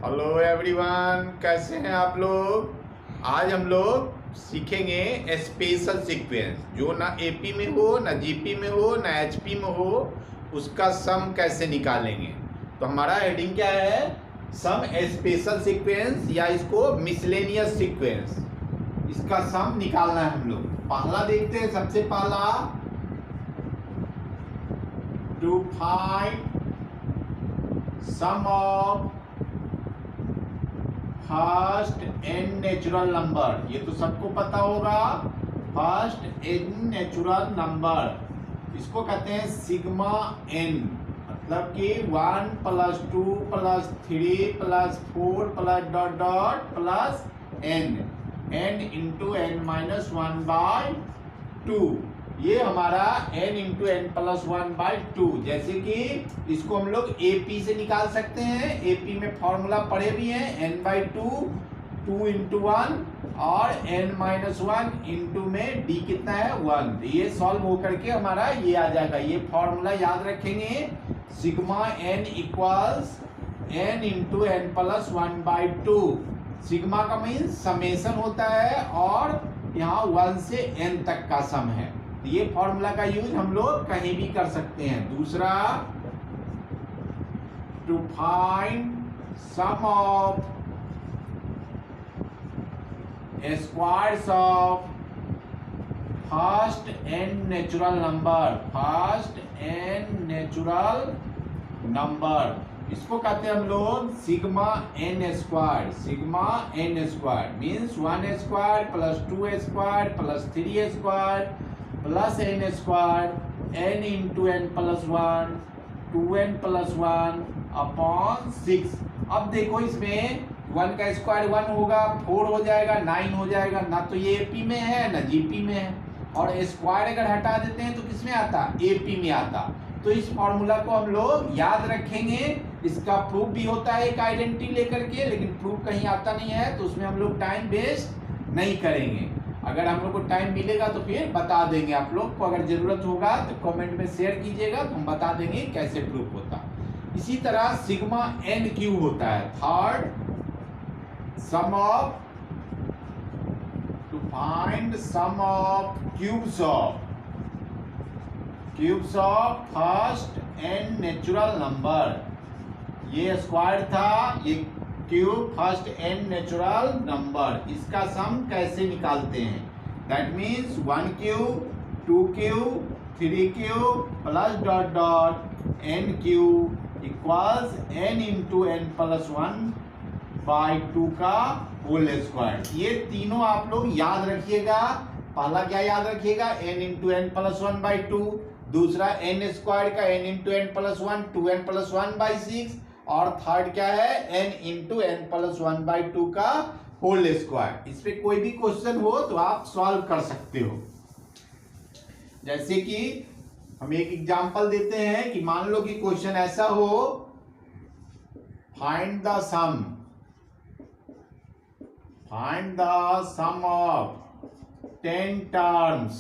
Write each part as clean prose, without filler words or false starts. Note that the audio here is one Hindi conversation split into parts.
हेलो एवरीवन, कैसे हैं आप लोग। आज हम लोग सीखेंगे स्पेशल सीक्वेंस जो ना एपी में हो, ना जीपी में हो, ना एचपी में हो, उसका सम कैसे निकालेंगे। तो हमारा हेडिंग क्या है, सम स्पेशल सीक्वेंस या इसको मिसलेनियस सीक्वेंस, इसका सम निकालना है हम लोग। पहला देखते हैं, सबसे पहला to find sum of first n natural number. ये तो सबको पता होगा, फर्स्ट एन नेचुरल नंबर इसको कहते हैं सिग्मा एन। मतलब कि 1 + 2 + 3 + 4 + dot dot plus n, n into n minus 1/2। ये हमारा n इंटू एन प्लस 1/2। जैसे कि इसको हम लोग AP से निकाल सकते हैं। AP में फॉर्मूला पढ़े भी हैं, n/2, 2 इंटू 1 और n-1 इंटू में d कितना है 1। तो ये सॉल्व होकर के हमारा ये आ जाएगा। ये फॉर्मूला याद रखेंगे, sigma n equals n into n plus 1/2। Sigma का मीन समेशन होता है और यहाँ 1 से n तक का सम है। ये फॉर्मूला का यूज हम लोग कहीं भी कर सकते हैं। दूसरा, to find sum of squares of first n natural number, first n natural number इसको कहते हैं हम लोग sigma n square. Sigma n square means 1 square plus 2 square plus 3 square plus n square, n into n plus 1, 2n plus 1 upon 6। अब देखो इसमें 1 का स्क्वायर 1 होगा, 4 हो जाएगा, 9 हो जाएगा। ना तो ये एपी में है ना जीपी में है। और स्क्वायर अगर हटा देते हैं तो किस में आता, एपी में आता। तो इस फॉर्मूला को हम लोग याद रखेंगे। इसका प्रूफ भी होता है एक आइडेंटिटी लेकर के, लेकिन प्रूफ कहीं आता नहीं है तो उसमें हम लोग टाइम वेस्ट नहीं करेंगे। अगर हम लोग को टाइम मिलेगा तो फिर बता देंगे आप लोग को। अगर जरूरत होगा तो कमेंट में शेयर कीजिएगा तो हम बता देंगे कैसे प्रूफ होता है। इसी तरह सिग्मा एन क्यूब होता है, third sum of, to find sum of cubes of first n natural number. ये स्क्वायर था, ये cube first n natural number, इसका सम कैसे निकालते हैं। That means 1 cube, 2 cube, 3 cube plus dot dot n cube equals n into n plus 1/2 का होल स्क्वायर। ये तीनों आप लोग याद रखिएगा। पहला क्या याद रखिएगा, n इंटू एन प्लस 1/2। दूसरा n स्क्वायर का n into n plus 1, 2n plus 1/6। और थर्ड क्या है, n इंटू एन प्लस 1/2 का होल स्क्वायर। इस पे कोई भी क्वेश्चन हो तो आप सॉल्व कर सकते हो। जैसे कि हम एक एग्जांपल देते हैं कि मान लो कि क्वेश्चन ऐसा हो, find the sum of 10 terms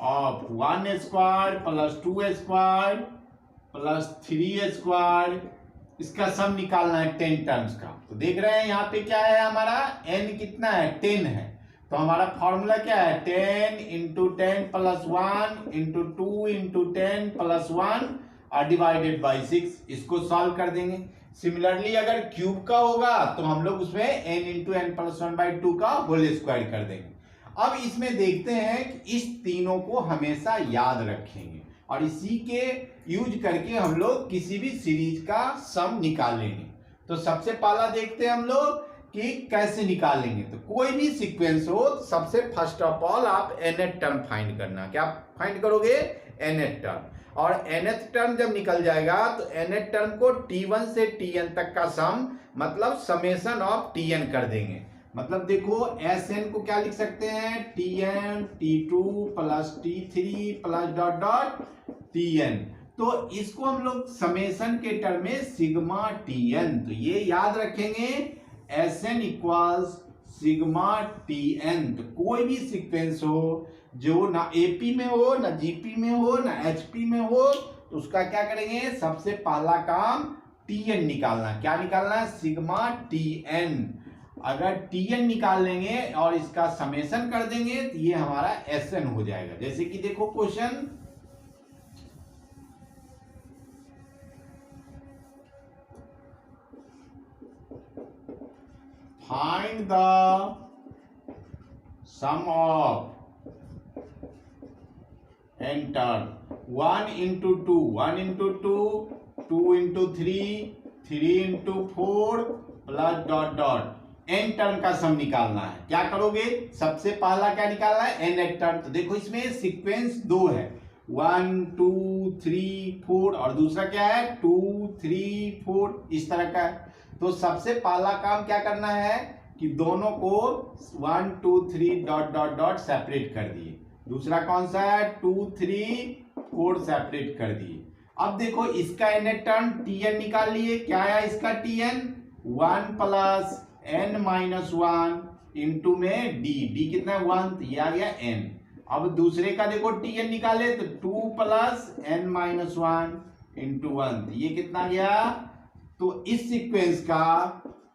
of 1 square plus 2 square plus 3 square. इसका सम निकालना है 10 टर्म्स का। तो देख रहे हैं यहाँ पे क्या है, हमारा n कितना है, 10 है। तो हमारा फॉर्मूला क्या है, 10 into 10 plus 1 into 2 into 10 plus 1 और डिवाइडेड बाई 6। इसको सॉल्व कर देंगे। सिमिलरली अगर क्यूब का होगा तो हम लोग उसमें n इंटू एन प्लस 1/2 का होल स्क्वायर कर देंगे। अब इसमें देखते हैं कि इस तीनों को हमेशा याद रखेंगे और इसी के यूज करके हम लोग किसी भी सीरीज का सम निकालेंगे। तो सबसे पहला देखते हैं हम लोग कि कैसे निकालेंगे। तो कोई भी सीक्वेंस हो तो सबसे फर्स्ट ऑफ ऑल आप nth टर्म फाइंड करना। क्या फाइंड करोगे, nth टर्म। और nth टर्म जब निकल जाएगा तो nth टर्म को t1 से tn तक का सम, मतलब समेशन ऑफ tn कर देंगे। मतलब देखो Sn को क्या लिख सकते हैं, tn t2 plus t3 plus dot dot tn। तो इसको हम लोग समेशन के टर्म में सिग्मा tn, तो ये याद रखेंगे Sn इक्वल्स सिग्मा tn। तो कोई भी सीक्वेंस हो जो ना AP में हो, ना GP में हो, ना HP में हो, तो उसका क्या करेंगे, सबसे पहला काम Tn निकालना है। क्या निकालना है? Sigma Tn। अगर Tn निकाल लेंगे और इसका समेशन कर देंगे तो ये हमारा Sn हो जाएगा। जैसे कि देखो question, find the sum of n term 1 into 2, 1 into 2, 2 into 3, 3 into 4 plus dot dot n term का सम निकालना है। क्या करोगे? सबसे पहला क्या निकालना है? n term. तो देखो इसमें सीक्वेंस दो है, 1 2 3 4 और दूसरा क्या है? 2 3 4 इस तरह का है। तो सबसे पहला काम क्या करना है कि दोनों को 1 2 3 डॉट डॉट डॉट सेपरेट कर दिए। दूसरा कौन सा है? 2 3 4 सेपरेट कर दिए। अब देखो इसका n टर्म Tn निकाल लिए। क्या है इसका Tn? 1 plus n minus 1 into में d कितना है? 1, तो ये आ गया n। अब दूसरे का देखो Tn निकाले तो 2 प्लस n माइनस 1 इंटू 1, तो ये कितना गया? तो इस सीक्वेंस का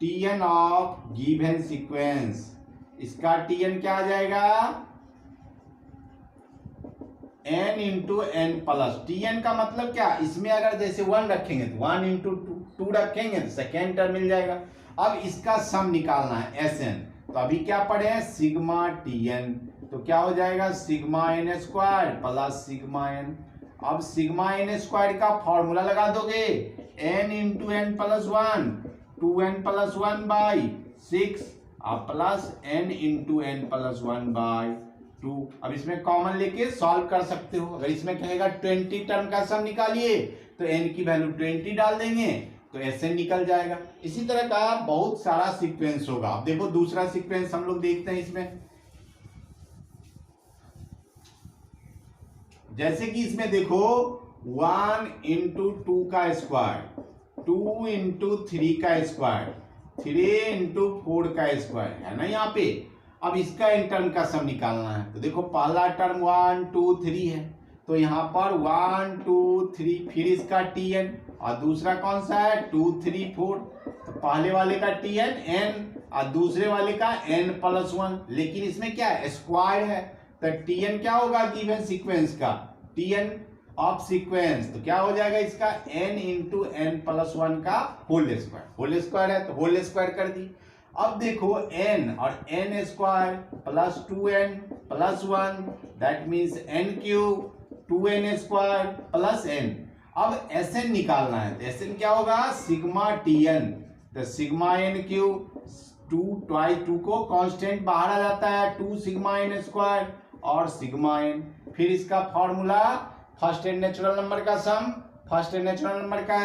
Tn ऑफ गिवन सीक्वेंस, इसका Tn क्या आ जाएगा? n into n plus. Tn का मतलब क्या? इसमें अगर जैसे 1 रखेंगे तो 1 इंटू 2 रखेंगे तो सेकेंड टर्म मिल जाएगा। अब इसका सम निकालना है Sn। तो अभी क्या पढ़े हैं? Sigma Tn। तो क्या हो जाएगा? Sigma n square plus sigma n। अब सिग्मा n स्क्वायर का फॉर्मूला लगा दोगे, n into n plus 1, 2n plus 1 by 6 plus n into n plus 1 by 2। अब इसमें कॉमन लेके सॉल्व कर सकते हो। अगर इसमें कहेगा 20 टर्म का सम निकालिए तो n की वैल्यू 20 डाल देंगे तो Sn निकल जाएगा। इसी तरह का बहुत सारा सीक्वेंस होगा। अब देखो दूसरा सीक्वेंस हम लोग देखते हैं इसमें। जैसे कि इसमें देखो 1 इंटू 2 का स्क्वायर, 2 इंटू 3 का स्क्वायर, 3 इंटू 4 का स्क्वायर है ना यहाँ पे। अब इसका इन टर्म का सम निकालना है। तो देखो पहला टर्म 1 2 3 है, तो यहाँ पर 1 2 3, फिर इसका Tn, और दूसरा कौन सा है? 2 3 4। तो पहले वाले का Tn n और दूसरे वाले का n प्लस 1, लेकिन इसमें क्या है? स्क्वायर है। तो Tn क्या होगा गिवन सीक्वेंस का? Tn ऑफ सीक्वेंस तो क्या हो जाएगा इसका? n इंटू एन प्लस 1 का होल स्क्वायर। होल स्क्वायर है तो होल स्क्वायर कर दी। अब देखो n और n square plus 2n plus 1, that means n cube, 2n square plus n। अब Sn निकालना है। तो Sn क्या होगा? Sigma Tn। तो सिग्मा n क्यूब, 2 ट्वाइस 2 को कांस्टेंट बाहर आ जाता है, 2 सिग्मा n स्क्वायर और सिग्मा n। फिर इसका formula first and natural number का सम, फर्स्ट एंड नेचुरल नंबर का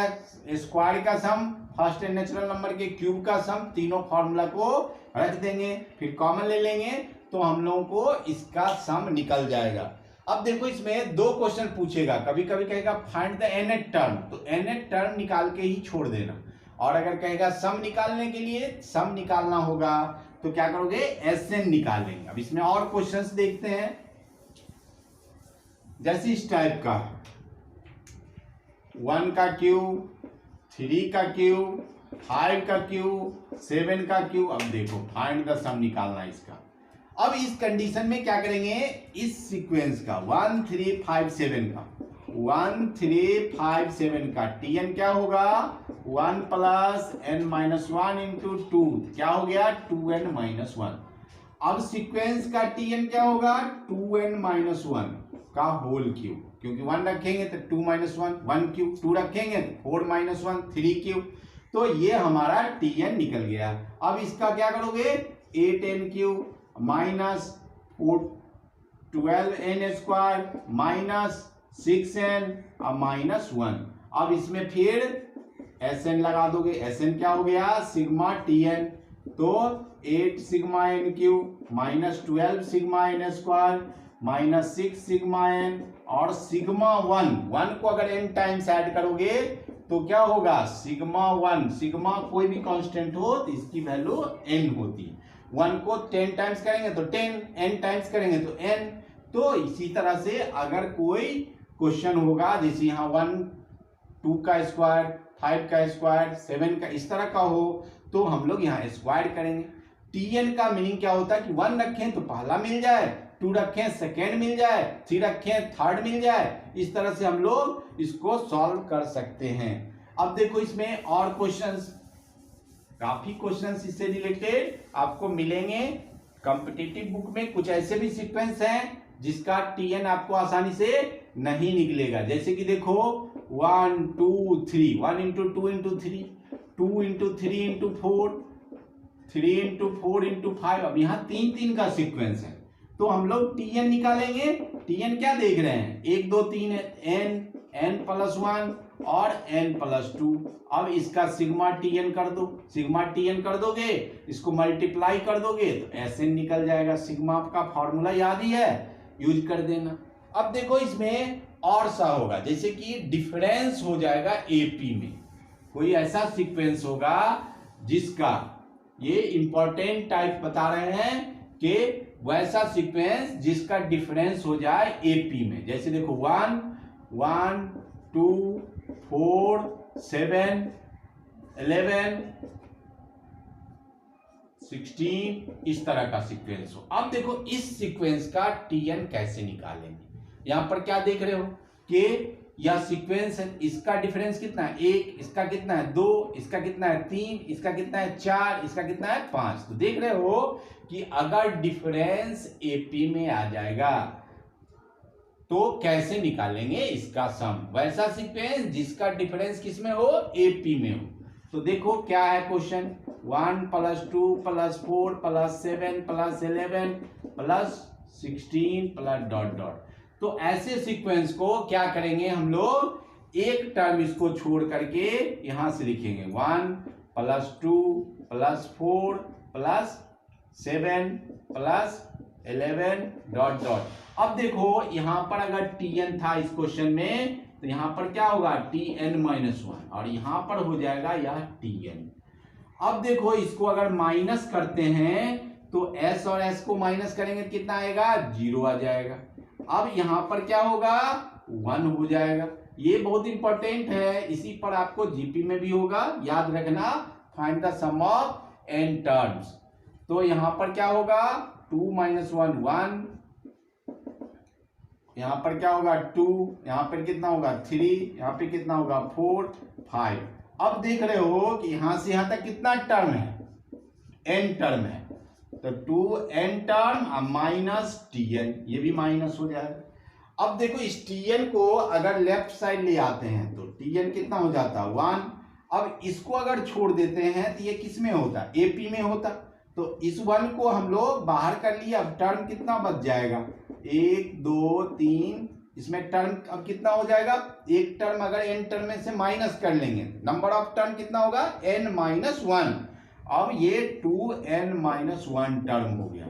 स्क्वायर का सम, फर्स्ट एंड नेचुरल नंबर के क्यूब का सम, तीनों फॉर्मूला को रख देंगे, फिर कॉमन ले लेंगे तो हम लोगों को इसका सम निकल जाएगा। अब देखो इसमें दो क्वेश्चन पूछेगा, कभी कभी कहेगा फाइंड द nth टर्म, तो nth टर्म निकाल के ही छोड़ देना। और अगर कहेगा सम निकालने के लिए, सम निकालना होगा तो क्या करोगे? Sn निकालेंगे। अब इसमें और क्वेश्चंस देखते हैं, जैसे इस टाइप का 1 का क्यूब, 3 का क्यूब, 5 का क्यूब, 7 का क्यूब। अब देखो फाइंड द सम निकालना है इसका। अब इस कंडीशन में क्या करेंगे? इस सीक्वेंस का 1 3 5 7 का 1 3 5 7 का Tn क्या होगा? 1 प्लस n माइनस 1 इंटू 2, क्या हो गया? 2n minus 1। अब सीक्वेंस का Tn क्या होगा? 2n माइनस 1 का होल क्यूब, क्योंकि 1 रखेंगे तो 2 माइनस 1, 1 क्यूब, 2 रखेंगे तो 4 माइनस 1, 3 क्यूब। तो ये हमारा Tn निकल गया। अब इसका क्या करोगे? 8n cube minus 12n square minus 6n और माइनस 1। अब इसमें फिर Sn लगा दोगे। Sn क्या हो गया? Sigma Tn। तो 8 sigma n cube minus 12 sigma n square minus 6 sigma n और सिग्मा 1 को अगर n टाइम्स ऐड करोगे तो क्या होगा? सिग्मा 1। सिग्मा कोई भी कांस्टेंट हो तो इसकी वैल्यू n होती है। 1 को 10 टाइम्स करेंगे तो 10, n टाइम्स करेंगे तो n। तो इसी तरह से अगर कोई क्वेश्चन होगा, जैसे यहाँ 1 2 का स्क्वायर, 5 का स्क्वायर, 7 का, इस तरह का हो तो हम लोग यहाँ स्क्वायर करेंगे। टीएन का मीनिंग क्या होता है कि 1 रखें तो पहला मिल जाए, 2 रखें सेकेंड मिल जाए, 3 रखें थर्ड मिल जाए। इस तरह से हम लोग इसको सॉल्व कर सकते हैं। अब देखो इसमें और क्वेश्चंस, काफी क्वेश्चंस इससे रिलेटेड आपको मिलेंगे कॉम्पिटिटिव बुक में। कुछ ऐसे भी सीक्वेंस हैं जिसका टीएन आपको आसानी से नहीं निकलेगा, जैसे कि देखो 1 2 3, 1 into 2 into 3, 2 into 3 into 4, 3 into 4 into 5। अब यहाँ 3 का सीक्वेंस है तो हम लोग टीएन निकालेंगे। टीएन क्या देख रहे हैं, 1 2 3 है, n प्लस 1 और n प्लस 2। अब इसका सिग्मा टीएन कर दो, सिग्मा टीएन कर दोगे, इसको मल्टीप्लाई कर दोगे तो एसएन निकल जाएगा। सिग्मा का फॉर्मूला याद ही है, यूज कर देना। अब देखो इसमें और सा होगा, जैसे कि डिफरेंस हो जाएगा एपी में, कोई ऐसा सीक्वेंस होगा जिसका, ये इंपॉर्टेंट टाइप बता रहे हैं कि वैसा सीक्वेंस जिसका डिफरेंस हो जाए एपी में। जैसे देखो 1 1 2 4 7 11 16, इस तरह का सीक्वेंस हो। अब देखो इस सीक्वेंस का टीएन कैसे निकालेंगे। यहां पर क्या देख रहे हो कि यह सीक्वेंस है, इसका डिफरेंस कितना है 1, इसका कितना है 2, इसका कितना है 3, इसका कितना है 4, इसका कितना है 5। तो देख रहे हो कि अगर डिफरेंस एपी में आ जाएगा तो कैसे निकालेंगे इसका सम। वैसा सीक्वेंस जिसका डिफरेंस किसमें हो, एपी में हो। तो देखो क्या है question, 1 plus 2 plus 4 plus 7 plus 11 plus 16 plus dot dot. तो ऐसे सीक्वेंस को क्या करेंगे हम लोग, एक टर्म इसको छोड़ करके यहां से लिखेंगे 1 plus 2 plus 4 plus 7 plus 11 dot dot. अब देखो यहां पर अगर टीएन था इस क्वेश्चन में तो यहां पर क्या होगा tn माइनस 1 और यहां पर हो जाएगा यह tn। अब देखो इसको अगर माइनस करते हैं तो s और s को माइनस करेंगे तो कितना आएगा, 0 आ जाएगा। अब यहां पर क्या होगा, 1 हो जाएगा। ये बहुत इंपॉर्टेंट है, इसी पर आपको जीपी में भी होगा, याद रखना। Find the sum of n terms. तो यहां पर क्या होगा 2 माइनस 1 1, यहां पर क्या होगा 2, यहां पर कितना होगा 3, यहां पे कितना होगा 4 5। अब देख रहे हो कि यहां से यहां तक कितना टर्म है, n टर्म है, तो 2n टर्म माइनस tn, ये भी माइनस हो जाएगा। अब देखो इस tn को अगर लेफ्ट साइड ले आते हैं तो tn कितना हो जाता है 1। अब इसको अगर छोड़ देते हैं तो ये किस में होता, एपी में होता। तो इस 1 को हम लोग बाहर कर लिया, अब टर्म कितना बच जाएगा 1 2 3, इसमें टर्म अब कितना हो जाएगा, एक टर्म अगर n टर्म में से माइनस कर लेंगे नंबर ऑफ टर्म कितना होगा n माइनस 1। अब ये 2n माइनस 1 टर्म हो गया।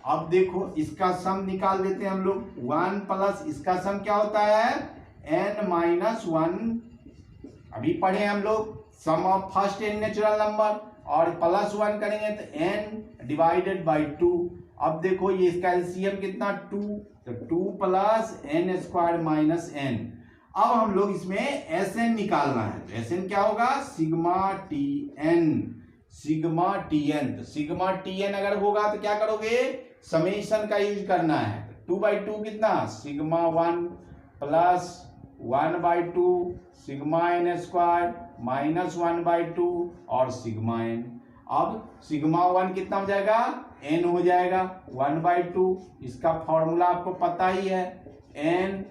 अब देखो इसका सम निकाल देते हैं हम लोग, 1 प्लस इसका सम क्या होता है n माइनस 1। अभी पढ़े हम लोग sum of first n natural number, और प्लस 1 करेंगे तो n डिवाइडेड बाई 2। अब देखो ये इसका एलसीएम कितना 2, तो 2 plus n square minus n। अब हम लोग इसमें Sn निकालना है, तो Sn क्या होगा सिग्मा Tn, सिग्मा Tn। तो सिग्मा Tn अगर होगा तो क्या करोगे, समेशन का यूज करना है। 2/2 कितना sigma 1 plus 1/2 sigma n square minus 1/2 और सिग्मा n। अब सिग्मा 1 कितना हो जाएगा n हो जाएगा 1/2। इसका फॉर्मूला आपको पता ही है, n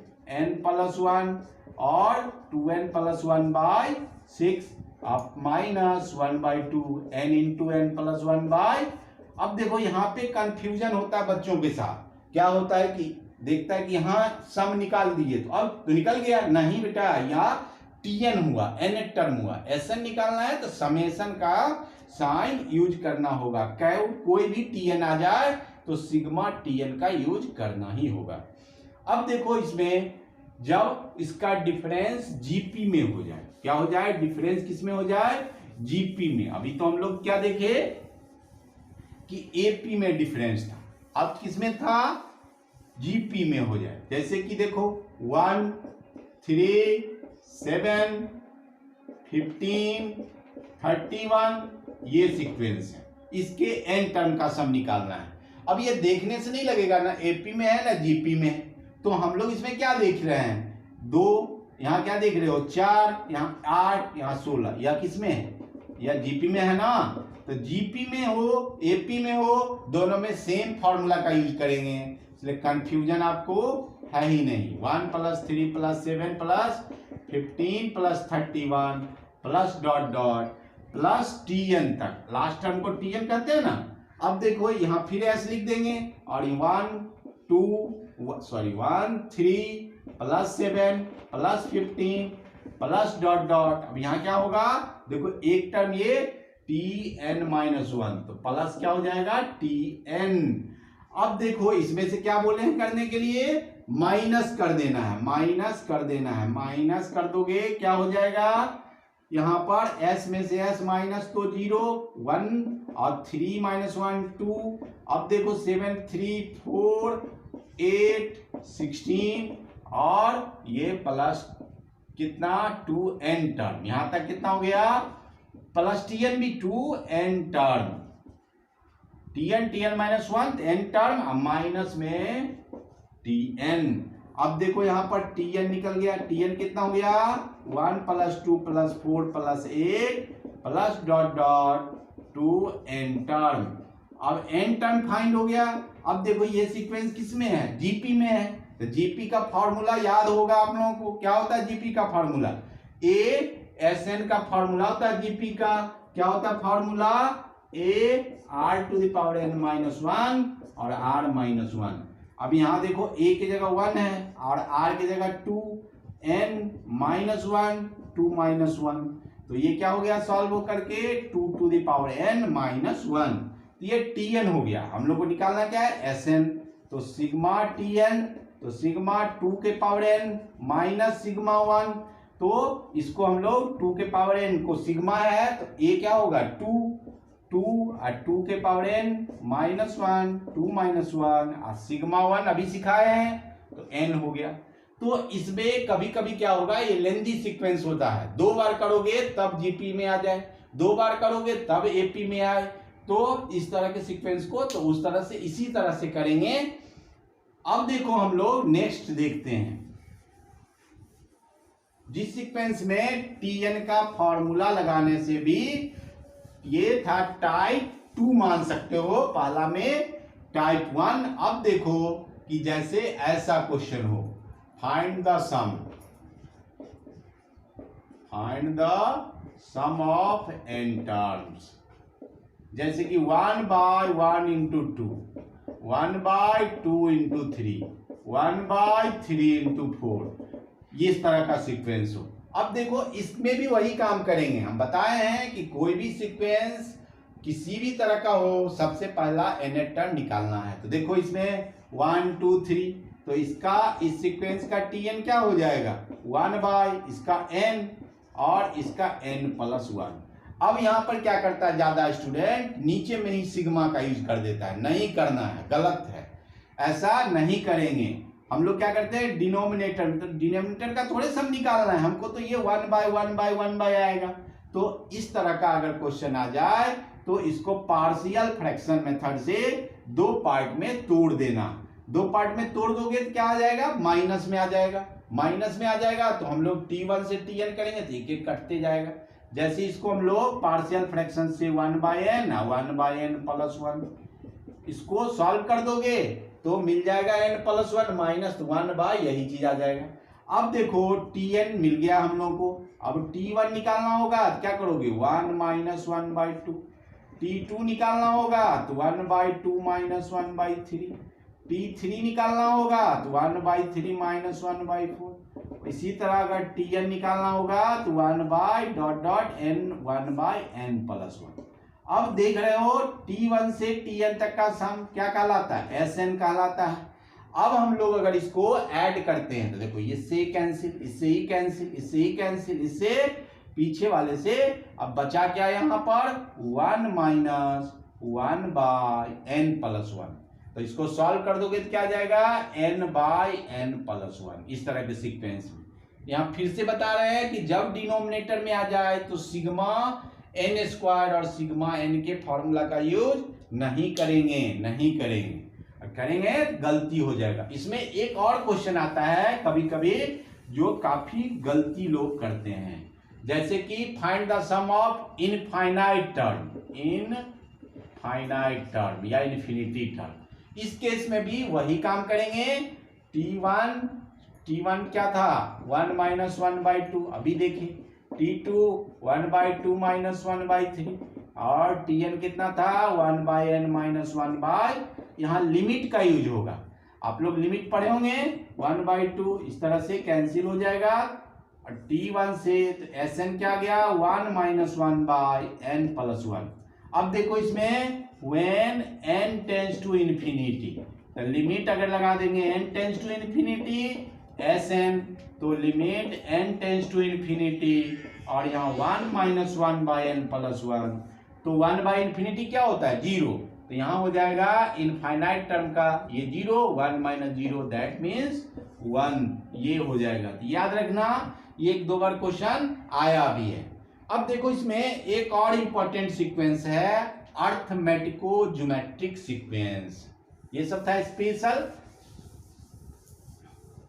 प्लस 1 और 2n प्लस 1/6 आप minus 1/2 n into n plus 1/। अब देखो यहाँ पे कंफ्यूजन होता है बच्चों के साथ, क्या होता है कि देखता है कि यहाँ सम निकाल दिए तो अब तो निकल गया, नहीं बेटा यहाँ tn हुआ, n टर्म हुआ, sn निकालना है तो समेशन का साइन यूज करना होगा। कोई भी tn आ जाए तो सिग्मा tn का यूज करना ही होगा। अब देखो इसमें जब इसका डिफरेंस जीपी में हो जाए, क्या हो जाए डिफरेंस किस में हो जाए जीपी में। अभी तो हम लोग क्या देखे कि एपी में डिफरेंस था, अब किस में था जीपी में हो जाए। जैसे कि देखो 1 3 7 15, 31, ये सीक्वेंस है। इसके n टर्म का सम निकालना है। अब ये देखने से नहीं लगेगा ना एपी में है ना जीपी में है, तो हम लोग इसमें क्या देख रहे हैं, 2, यहाँ क्या देख रहे हो 4, यहाँ 8, यहाँ 16, यह किस में है, यह जीपी में है ना। तो जीपी में हो एपी में हो, दोनों में सेम फॉर्मूला का यूज करेंगे, इसलिए कंफ्यूजन आपको है ही नहीं। 1 + 3 + 7 + 15 + 31 plus dot dot plus TN तक, लास्ट टर्म को टीएन कहते हैं ना। अब देखो यहाँ फिर एस लिख देंगे और 1 3 + 7 + 15 प्लस डॉट डॉट, अब यहाँ क्या होगा देखो, एक टर्म ये Tn-1, तो प्लस क्या हो जाएगा Tn। अब देखो इसमें से क्या बोले हैं करने के लिए, माइनस कर देना है, माइनस कर देना है। माइनस कर दोगे क्या हो जाएगा, यहाँ पर s में से s माइनस तो 0 1 और 3 - 1 2। अब देखो 7 3 4 8 16 और ये प्लस कितना 2n टर्म, यहां तक कितना हो गया, प्लस टीएन भी 2n term, Tn -1 n term minus में Tn। अब देखो यहाँ पर Tn निकल गया, Tn कितना हो गया 1 + 2 + 4 + 8 plus dot dot 2n term. अब n टर्म फाइंड हो गया। अब देखो ये सीक्वेंस किस में है, जीपी में है, तो जीपी का फॉर्मूला याद होगा आप लोगों को, क्या होता है जीपी का फॉर्मूला, ASN का फॉर्मूला होता है जीपी का, क्या होता है फॉर्मूला, A(r⁻n-1) और r-1। अब यहाँ देखो a की जगह 1 है और r की जगह 2, n-1 2 - 1, तो ये क्या हो गया सॉल्व हो करके 2n-1, तो ये Tn हो गया। हम लोग को निकालना क्या है Sn, तो सिग्मा Tn, तो सिग्मा 2n माइनस सिग्मा 1, तो इसको हम लोग 2n को सिग्मा है तो a क्या होगा 2 और 2n -1 2 - 1 और सिग्मा 1 अभी सिखाए हैं तो n हो गया। तो इसमें कभी कभी क्या होगा, ये लेंथी सीक्वेंस होता है, 2 बार करोगे तब जीपी में आ जाए, 2 बार करोगे तब एपी में आए, तो इस तरह के सीक्वेंस को तो उस तरह से इसी तरह से करेंगे। अब देखो हम लोग नेक्स्ट देखते हैं, जिस सीक्वेंस में Tn का फॉर्मूला लगाने से भी ये था टाइप 2 मान सकते हो, पहला में टाइप 1। अब देखो कि जैसे ऐसा क्वेश्चन हो, find the sum of n terms, जैसे कि 1/1 × 2, 1/2 × 3, 1/3 × 4, ये इस तरह का सीक्वेंस हो। अब देखो इसमें भी वही काम करेंगे, हम बताए हैं कि कोई भी सीक्वेंस किसी भी तरह का हो, सबसे पहला nth टर्म निकालना है। तो देखो इसमें 1 2 3, तो इसका इस सीक्वेंस का Tn क्या हो जाएगा 1/ इसका n और इसका n+1। अब यहाँ पर क्या करता है ज्यादा स्टूडेंट, नीचे में ही सिग्मा का यूज कर देता है, नहीं करना है, गलत है, ऐसा नहीं करेंगे। हम लोग क्या करते हैं डिनोमिनेटर, तो डिनोमिनेटर का थोड़े सम निकालना है हमको, तो ये 1/1/1 आएगा। तो इस तरह का अगर क्वेश्चन आ जाए तो इसको पार्शियल फ्रैक्शन मेथड से 2 पार्ट में तोड़ देना। 2 पार्ट में तोड़ दोगे तो क्या आ जाएगा, माइनस में आ जाएगा, माइनस में आ जाएगा तो हम लोग T1 से Tn करेंगे तो एक एक कटते जाएगा। जैसे इसको हम लोग पार्शियल फ्रैक्शन से 1/n 1/n+1, इसको सॉल्व कर दोगे तो मिल जाएगा n+1 माइनस 1/, यही चीज आ जाएगा। अब देखो Tn मिल गया हम लोग को, अब T1 निकालना होगा तो क्या करोगे 1 - 1/2, T2 निकालना होगा तो 1/2 - 1/3, T3 निकालना होगा तो 1/3 - 1/4। इसी तरह अगर Tn निकालना होगा तो 1/n 1/n+1। अब देख रहे हो T1 से Tn तक का सम क्या कहलाता है, Sn कहलाता है। अब हम लोग अगर इसको ऐड करते हैं तो देखो इससे कैंसिल, इससे ही कैंसिल, इससे ही कैंसिल, इससे पीछे वाले से, अब बचा क्या यहाँ पर 1 - 1/n+1, तो इसको सॉल्व कर दोगे तो क्या आ जाएगा n/n+1, इस तरह के सीक्वेंस में। यहाँ फिर से बता रहे हैं कि जब डिनोमिनेटर में आ जाए तो सिग्मा एन स्क्वायर और सिग्मा एन के फॉर्मूला का यूज नहीं करेंगे करेंगे गलती हो जाएगा। इसमें एक और क्वेश्चन आता है कभी कभी जो काफी गलती लोग करते हैं, जैसे कि find the sum of infinite term या इन्फिनिटी टर्म। इस केस में भी वही काम करेंगे। T1 क्या था 1 माइनस 1/2, अभी देखिए T2 1/2 माइनस 1/3 और Tn कितना था 1/n माइनस 1/, यहाँ लिमिट का यूज होगा। आप लोग लिमिट पढ़े होंगे 1/2 इस तरह से कैंसिल हो जाएगा और T1 से Sn क्या गया 1 माइनस 1/n प्लस 1। अब देखो इसमें when n tends to infinity, तो लिमिट अगर लगा देंगे n tends to infinity Sn, तो limit n tends to infinity और यहाँ 1 माइनस 1/n प्लस 1, तो 1/इन्फिनिटी क्या होता है 0, तो यहाँ हो जाएगा इनफाइनाइट टर्म का ये 0 1 माइनस 0 दैट मीन्स 1, ये हो जाएगा। तो याद रखना ये 1-2 बार क्वेश्चन आया भी है। अब देखो इसमें एक और इंपॉर्टेंट सीक्वेंस है अर्थमेटिको ज्योमेट्रिक सीक्वेंस। ये सब था स्पेशल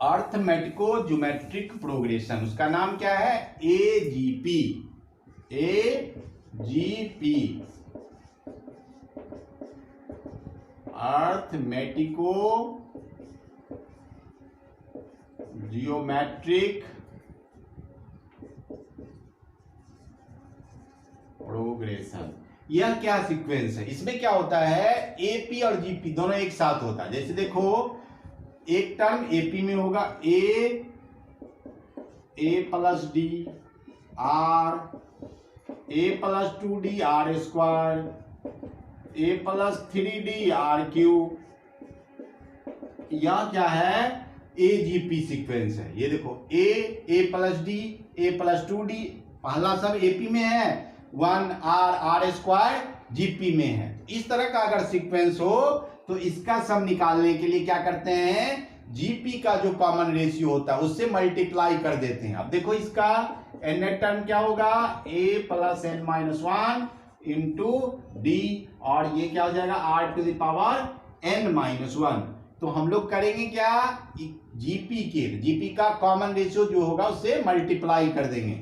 अर्थमेटिको ज्योमेट्रिक प्रोग्रेशन, उसका नाम क्या है AGP। अर्थमेटिको geometric progression. यह क्या सीक्वेंस है, इसमें क्या होता है AP और GP दोनों एक साथ होता है। जैसे देखो एक टर्म AP में होगा A plus D R, A plus 2D R square, A plus 3D R cube, यह क्या है AGP सीक्वेंस है। ये देखो A plus D A plus 2D, पहला सब AP में है, 1R स्क्वायर GP में है। इस तरह का अगर सीक्वेंस हो तो इसका सम निकालने के लिए क्या करते हैं GP का जो कॉमन रेशियो होता है उससे मल्टीप्लाई कर देते हैं। अब देखो इसका n टर्म क्या होगा A plus n minus 1 into D और ये क्या हो जाएगा R to the power n minus 1। तो हम लोग करेंगे क्या GP का कॉमन रेशियो जो होगा उससे मल्टीप्लाई कर देंगे।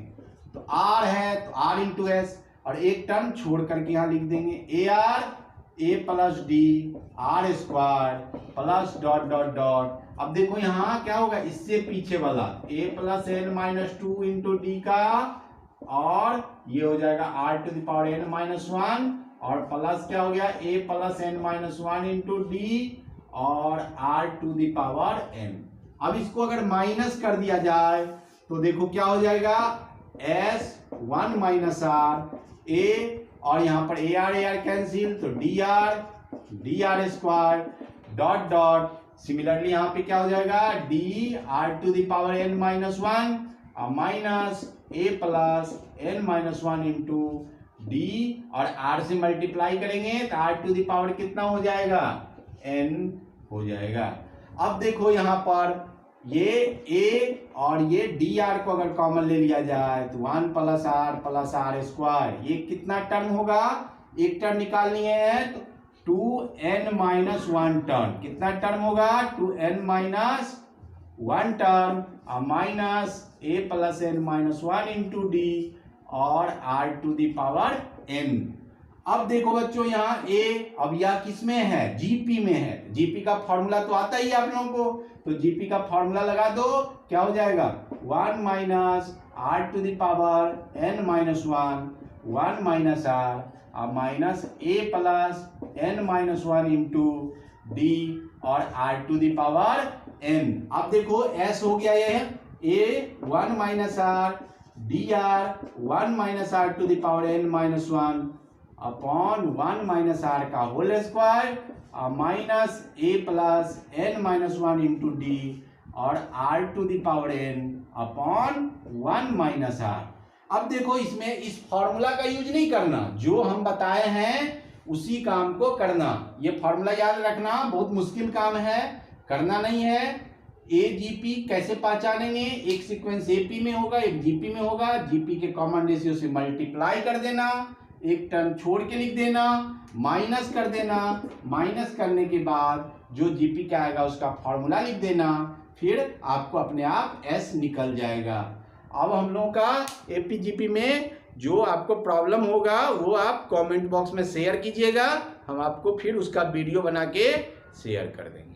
तो R है तो R इंटू एस और एक टर्म छोड़ करके यहाँ लिख देंगे AR A plus D R square plus dot dot dot. अब देखो यहाँ क्या होगा इससे पीछे वाला A plus n minus 2 into D का और ये हो जाएगा R to the power n minus 1 और प्लस क्या हो गया A plus n minus 1 into D और R to the power n। अब इसको अगर माइनस कर दिया जाए तो देखो क्या हो जाएगा S 1 माइनस R A और यहाँ पर AR कैंसिल तो DR square dot dot. Similarly यहाँ पे क्या हो जाएगा DR to the power n minus 1 और minus A plus n minus 1 into D और R से मल्टीप्लाई करेंगे तो R टू द पावर कितना हो जाएगा n हो जाएगा। अब देखो यहाँ पर ये A और ये DR को अगर कॉमन ले लिया जाए तो 1 प्लस R स्क्वायर, ये कितना टर्म होगा एक टर्म निकालनी है तो 2n माइनस 1 टर्म, कितना टर्म होगा 2n माइनस 1 टर्म और minus A plus n minus 1 into D और R to the power n। अब देखो बच्चों यहाँ A अब यह किस में है GP में है। GP का फॉर्मूला तो आता ही है आप लोगों को, तो GP का फॉर्मूला लगा दो क्या हो जाएगा 1 minus R to the power n minus 1 minus R और minus A plus n minus 1 into D और R to the power n। अब देखो S हो गया ये A 1 minus R DR 1 minus R to the power n minus 1 upon 1 minus R का होल स्क्वायर और minus A plus n minus 1 into D और R to the power n upon 1 minus R। अब देखो इसमें इस फॉर्मूला का यूज नहीं करना, जो हम बताए हैं उसी काम को करना। ये फॉर्मूला याद रखना बहुत मुश्किल काम है, करना नहीं है। AGP कैसे पहचानेंगे? एक सीक्वेंस AP में होगा, एक GP में होगा। GP के कॉमन रेशियो से मल्टीप्लाई कर देना, एक टर्म छोड़ के लिख देना, माइनस कर देना, माइनस करने के बाद जो GP का आएगा उसका फॉर्मूला लिख देना, फिर आपको अपने आप S निकल जाएगा। अब हम लोगों का APGP में जो आपको प्रॉब्लम होगा वो आप कमेंट बॉक्स में शेयर कीजिएगा, हम आपको फिर उसका वीडियो बना के शेयर कर देंगे।